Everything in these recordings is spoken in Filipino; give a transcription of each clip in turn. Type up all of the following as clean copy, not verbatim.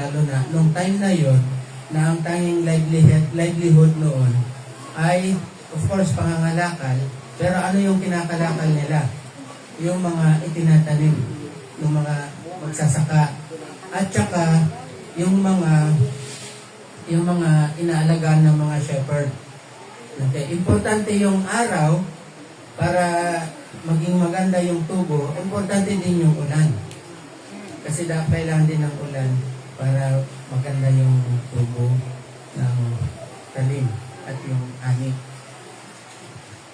lalo na nung time na yon na ang tanging livelihood noon ay, of course, pangangalakal. Pero ano yung kinakalakal nila? Yung mga itinatanim, yung mga magsasaka, at saka yung mga inaalagaan ng mga shepherd. Okay. Importante yung araw para maging maganda yung tubo. Importante din yung ulan. Kasi kailangan din ng ulan para maganda yung tubo ng talim at yung ani.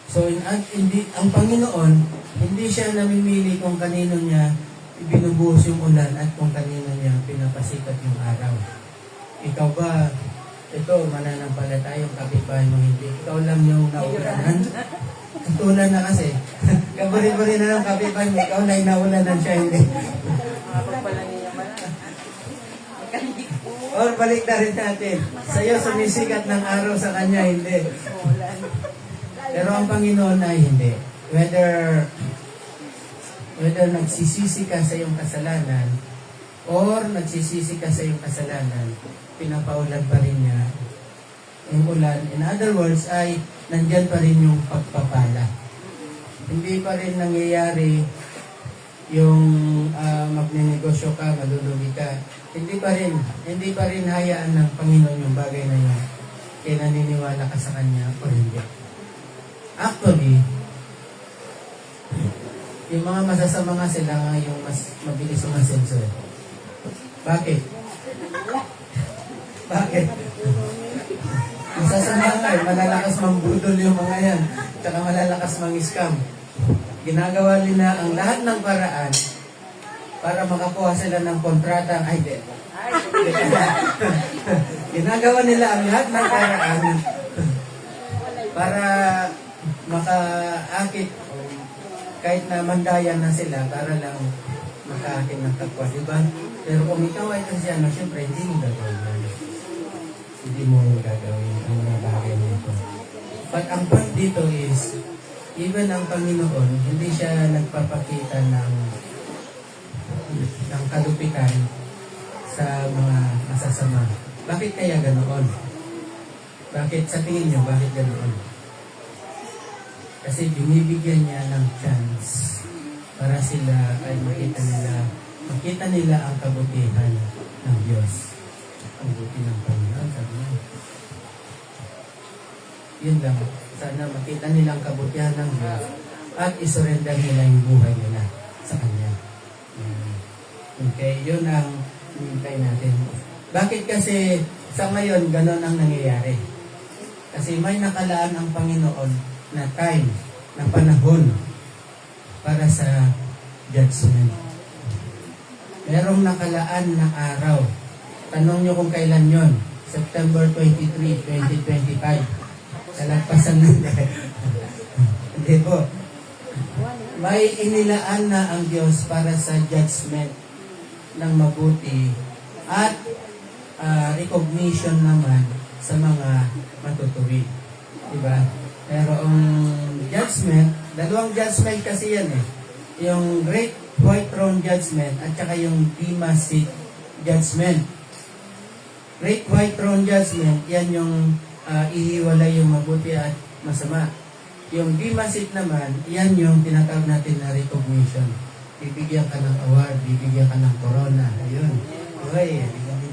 So, ang Panginoon, hindi siya namimili kung kanino niya ibinubuhos yung ulan at kung kanino niya pinapasikat yung araw. Ikaw ba, ito, mananampalatayang kapitbahay mo hindi. Ikaw lang yung naulanan. Tulan na kasi. Kaburi-buri na ng kapitbahay mo, ikaw na yung naulanan siya, hindi. Or balik na rin natin. Sa'yo sumisikat ng araw, sa kanya hindi. Pero ang Panginoon ay hindi. Whether nagsisisi ka sa iyong kasalanan or nagsisisi ka sa iyong kasalanan, pinapaulan pa rin niya yung ulan. In other words, ay nandyan pa rin yung pagpapala. Hindi pa rin nangyayari yung magninegosyo ka, malulugi ka. Hindi pa rin hayaan ng Panginoon yung bagay na yun. Kaya naniniwala ka sa Kanya o hindi. Actually, yung mga masasama nga sila nga yung mas mabilis umasenso. Bakit? Bakit? Masasama nga malalakas mambudol yung mga yan. Tsaka malalakas mang-scam. Ginagawa nila ang lahat ng paraan para makakuha sila ng kontrata. Ay, di. Ginagawa nila ang lahat ng paraan para makaakit kahit na mandayan na sila para lang makaakit ng kapwa, diba? Pero kung ikaw ay Kristyano, siyempre hindi mo gagawin. Hindi mo gagawin ang mga bagay nito. But ang point dito is, even ang Panginoon, hindi siya nagpapakita ng kalupitan sa mga masasama. Bakit kaya ganoon? Bakit sa tingin nyo, bakit ganoon? Kasi binibigyan niya ng chance para sila ay makita nila ang kabutihan ng Diyos. Ang buti ng Panginoon, sabi niya. Yun lang. Sana makita nila ang kabutihan ng Diyos at isurrender nila yung buhay nila sa Kanya. Okay, yun ang hinintay natin. Bakit kasi sa ngayon ganon ang nangyayari? Kasi may nakalaan ang Panginoon na time, na panahon para sa judgment. Merong nakalaan na araw. Tanong nyo kung kailan yon. September 23, 2025. Kalagpasan na. Hindi po. May inilaan na ang Diyos para sa judgment ng mabuti at recognition naman sa mga matutuwid. Diba? Pero ang judgment, dalawang judgment kasi yan eh. Yung Great White Throne Judgment at saka yung Bema Seat Judgment. Great White Throne Judgment, yan yung ihiwalay yung mabuti at masama. Yung Bema Seat naman, yan yung tinatawag natin na recognition. Bibigyan ka ng award, bibigyan ka ng corona. Ayun. Okay,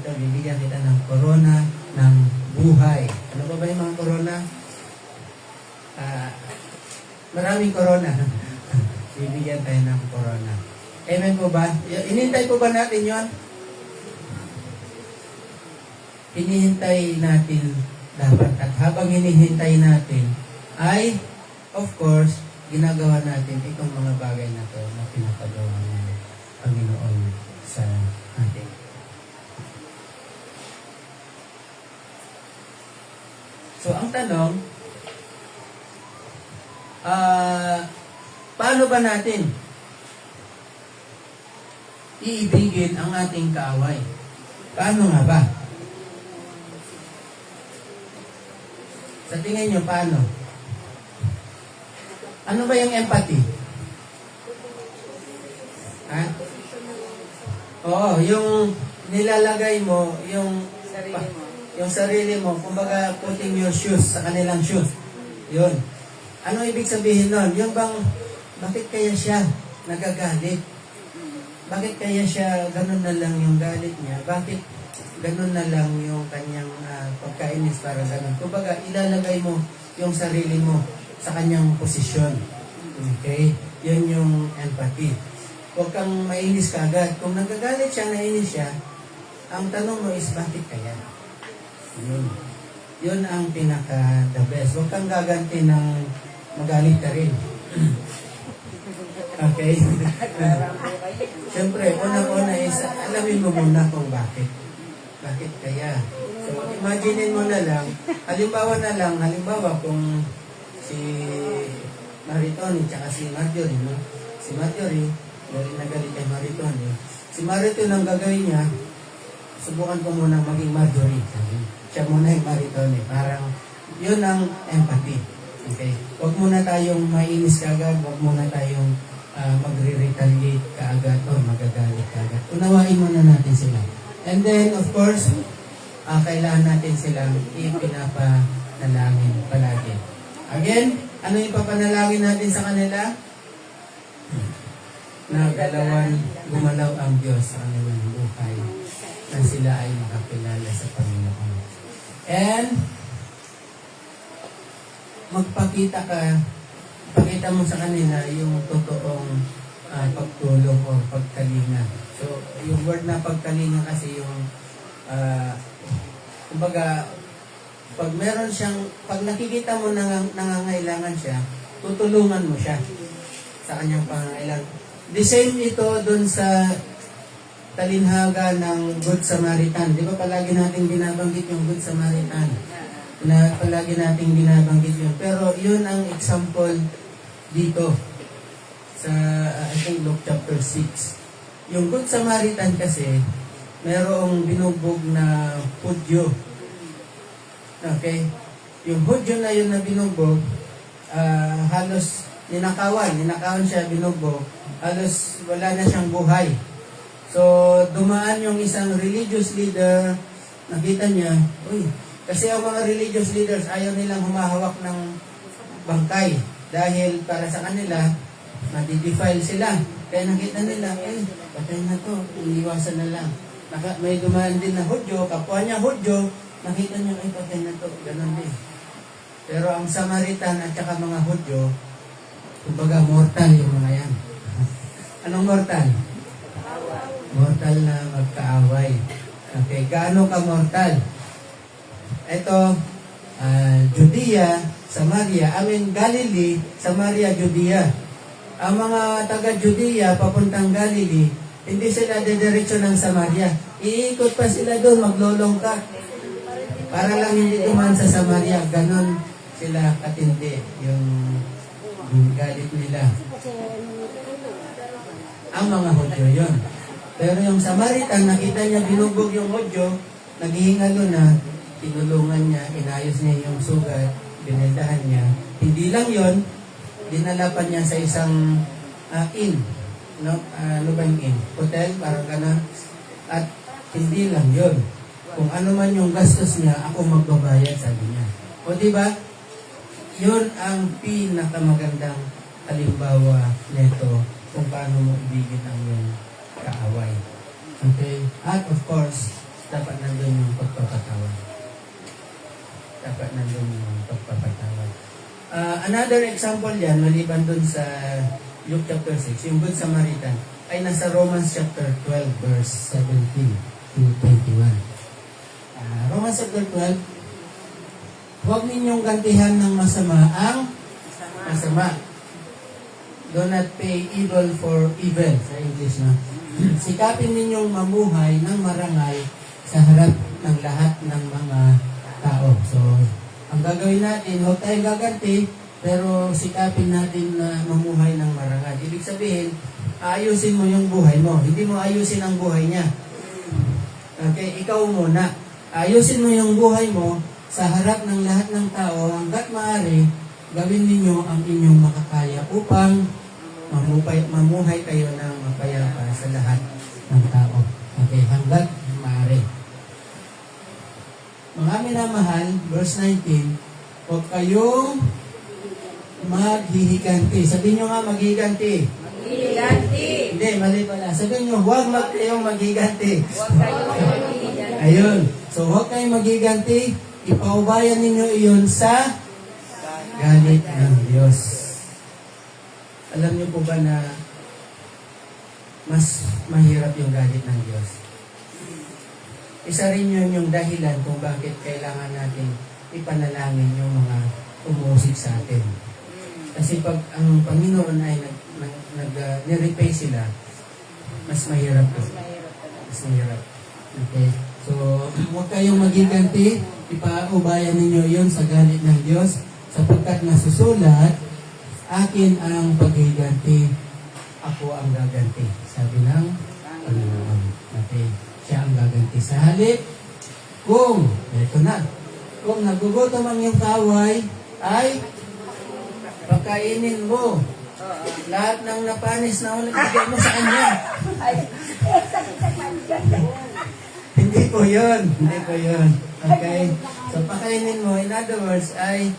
bibigyan kita ng corona ng buhay. Ano ba yung mga corona? Maraming corona. Bibigyan tayo ng corona. Amen po ba? Inihintay po ba natin yon? Hinihintay natin dapat. At habang hinihintay natin, ay, of course, ginagawa natin itong mga bagay na to na pinapagawa ng Panginoon sa atin. So, ang tanong, paano ba natin iibigin ang ating kaaway? Paano nga ba? Sa tingin nyo, paano? Ano ba yung empathy? Ha? Oo, nilalagay mo yung Sarili mo. yung sarili mo, kumbaga putting your shoes sa kanilang shoes. Yun. Ano ibig sabihin nun? Yung bang, bakit kaya siya nagagalit? Bakit kaya siya, ganun na lang yung galit niya? Bakit ganun na lang yung kanyang pagkainis para ganun? Kumbaga, ilalagay mo yung sarili mo sa kanyang posisyon. Okay? Yun yung empathy. Huwag kang mainis kagad. Kung nagagalit siya, nainis siya, ang tanong mo is, bakit kaya? Yun. Yun ang pinaka-the best. Huwag kang gaganti ng magalit ka rin. Okay? Siyempre, unang-una is, alamin mo muna kung bakit. Bakit kaya? So, imagine mo na lang, halimbawa kung si Maritoni tsaka si Marjorie, no? Si Marjorie, galing na galing kay Maritoni. Si Maritoni ang gagawin niya, subukan ko muna maging Marjorie. Siya muna yung Maritoni. Parang, yun ang empathy. Okay? Huwag muna tayong mainis kaagad, huwag muna tayong magre-retaliate kaagad o magagalit kaagad. Unawain muna natin sila. And then, of course, kailangan natin silang ipinapanalangin palagi. Again, ano yung papanalangin natin sa kanila? Na gumalaw ang Diyos sa kanilang buhay na sila ay makakilala sa Panginoon. And, pakita mo sa kanila yung totoong pagtulong o pagkalinga. So, yung word na pagkalinga kasi yung, kumbaga, pag nakikita mo nangangailangan siya, tutulungan mo siya sa kanyang pangangailangan. The same ito dun sa talinhaga ng Good Samaritan. Di ba palagi natin binabanggit yung Good Samaritan? Palagi natin binabanggit yun. Pero yun ang example dito sa, I think, Luke chapter 6. Yung Good Samaritan kasi, merong binugbog na Hudyo. Okay? Yung Hudyo na yun na binugbog, halos ninakawan siya, binugbog, halos wala na siyang buhay. So, dumaan yung isang religious leader, nakita niya, kasi ang mga religious leaders ayaw nilang humahawak ng bangkay dahil para sa kanila, madi-defile sila. Kaya nakita nila, patay na to, iniwasan na lang. May dumaan din na Hudyo, kapwa niya Hudyo, nakita niya, patay na to, ganun din. Pero ang Samaritan at saka mga Hudyo, kumbaga mortal yung mga yan. Anong mortal? Mortal na magkaaway. Okay, gaano ka mortal? Ito, Judea, Samaria, Galilee, Samaria, Judea. Ang mga taga-Judea, papuntang Galilee, hindi sila dediretso ng Samaria. Iikot pa sila doon, maglolongkak. Para lang hindi duman sa Samaria. Ganon sila katindi, yung galit nila. Ang mga Hudyo yun. Pero yung Samaritan, nakita niya binubog yung Hudyo, naghihingalo na, tinulungan niya, inayos niya yung sugat, binildahan niya. Hindi lang yon, dinala pa niya sa isang inn. No? Ano ba yung inn? Hotel, parang gano'n. At hindi lang yon. Kung ano man yung gastos niya, ako magbabayad, sabi niya. O diba? Yun ang pinakamagandang halimbawa nito kung paano mo ibigin ang iyong kaaway. Okay? At of course, dapat nandun yung pagpapatawad. Dapat nandun yung pagpapatawad. Another example yan, maliban dun sa Luke chapter 6, yung Good Samaritan, ay nasa Romans chapter 12, verse 17 to 21. Romans chapter 12, huwag ninyong gantihan ng masama ang masama. Do not pay evil for evil, sa English na. Sikapin ninyong mamuhay ng marangal sa harap ng lahat ng mga tao. So, ang gagawin natin, huwag tayo gaganti, pero sikapin natin na mamuhay ng marangal. Ibig sabihin, ayusin mo yung buhay mo. Hindi mo ayusin ang buhay niya. Okay, ikaw muna. Ayusin mo yung buhay mo sa harap ng lahat ng tao hanggat maaari, gawin ninyo ang inyong makakaya upang mamuhay kayo ng mapayapa sa lahat ng tao. Okay, hanggat Mga minamahal, verse 19, huwag kayong maghihiganti. Sabihin nyo nga, maghihiganti. Maghihiganti. Hindi, mali pala. Sabihin nyo, huwag kayong maghihiganti. Huwag kayong maghihiganti. Ayun. So, huwag kayong maghihiganti. Ipaubayan ninyo iyon sa galit ng Diyos. Alam niyo po ba na mas mahirap yung galit ng Diyos? Isa rin yun yung dahilan kung bakit kailangan natin ipanalangin yung mga umusik sa atin. Kasi pag ang Panginoon ay nag-repay sila, mas mahirap po. Mas mahirap. Okay? So, huwag kayong magiganti, ipaubayan ninyo yon sa galit ng Diyos, sapagkat nasusulat, akin ang paghiganti, ako ang gaganti. Sabi ng Panginoon. Okay? Siya ang gaganti. Sa halip, eto na, kung nagugutom ang iyong kaway, ay pagkainin mo. Lahat ng napanis na ulit, bigay mo sa kanya. Hindi po yun. Hindi po yun. Okay? So, pakainin mo, in other words, ay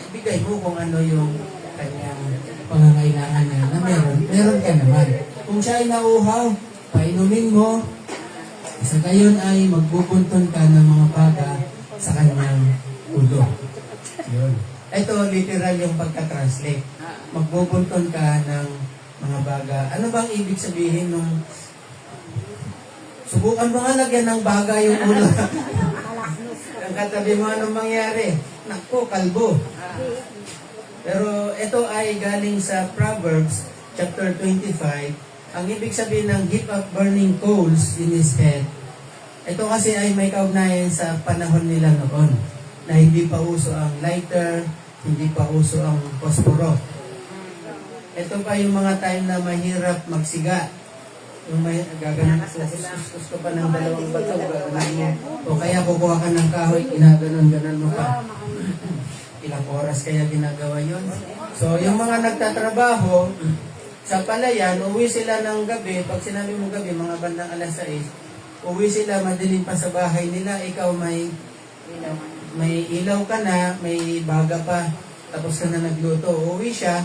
ibigay mo kung ano yung kanyang pangangailangan niya na meron ka naman. Kung siya ay nauuhaw, painumin mo, sa gayon ay magbubunton ka ng mga baga sa kanyang ulo. Yun. Ito, literal yung pagka-translate. Magbubunton ka ng mga baga. Ano bang ibig sabihin nung subukan mo nga lagyan ng baga yung ulo? Ang katabi mo, anong mangyari? Naku, kalbo. Pero ito ay galing sa Proverbs chapter 25. Ang ibig sabihin ng heap up burning coals in his head. Ito kasi ay may kaugnayan sa panahon nila noon na hindi pa uso ang lighter, hindi pa uso ang posporo. Ito pa yung mga time na mahirap magsiga. Yung may gaganon, kuskus ko pa ng dalawang bato, gaganon mo. O kaya kukuha ka ng kahoy, ginaganon-ganon mo pa. Ilang oras kaya ginagawa yun? So, yung mga nagtatrabaho sa palayan, uwi sila ng gabi. Pag sinabi mo gabi, mga bandang alas 6, uwi sila, madilim pa sa bahay nila. Ikaw may ilaw ka na, may baga pa. Tapos ka na nagluto. Uwi siya,